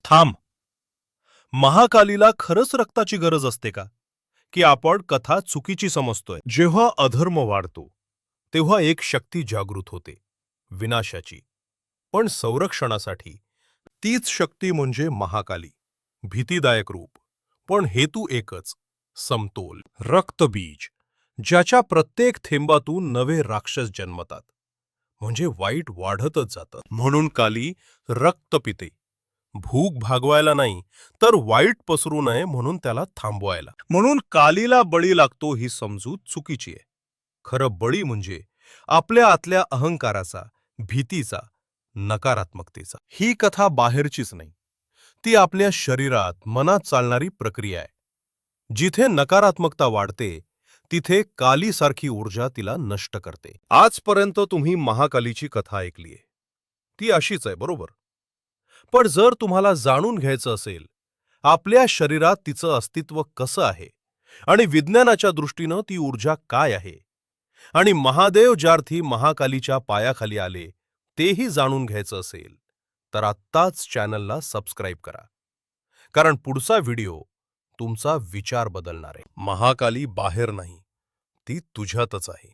थांब. महाकालीला खरंच रक्ताची गरज असते का? की आपण कथा चुकीची समजतोय? जेव्हा अधर्म वाढतो तेव्हा एक शक्ती जागृत होते, विनाशाची, पण संरक्षणासाठी. तीच शक्ती म्हणजे महाकाली. भीतीदायक रूप, पण हेतू एकच, समतोल. रक्तबीज, ज्याच्या प्रत्येक थेंबातून नवे राक्षस जन्मतात. म्हणजे वाईट वाढतच जातं. म्हणून काली रक्त पिते, भूक भागवायला नाही, तर वाईट पसरू नये म्हणून त्याला थांबवायला. म्हणून कालीला बळी लागतो ही समजूत चुकीची आहे. खरं बळी म्हणजे आपल्या आतल्या अहंकाराचा, भीतीचा, नकारात्मकतेचा. ही कथा बाहेरचीच नाही, ती आपल्या शरीरात, मनात चालणारी प्रक्रिया आहे. जिथे नकारात्मकता वाढते तिथे कालीसारखी ऊर्जा तिला नष्ट करते. आजपर्यंत तुम्ही महाकालीची कथा ऐकलीये, ती अशीच आहे, बरोबर? पण जर तुम्हाला जाणून घ्यायचं असेल आपल्या शरीरात तिचं अस्तित्व कसं आहे आणि विज्ञानाच्या दृष्टीनं ती ऊर्जा काय आहे, आणि महादेव ज्यार्थी महाकालीच्या पायाखाली आले तेही जाणून घ्यायचं असेल, तर आत्ताच चॅनलला सबस्क्राईब करा. कारण पुढचा व्हिडिओ तुमचा विचार बदलणार आहे. महाकाली बाहेर नाही, ती तुझ्यातच आहे.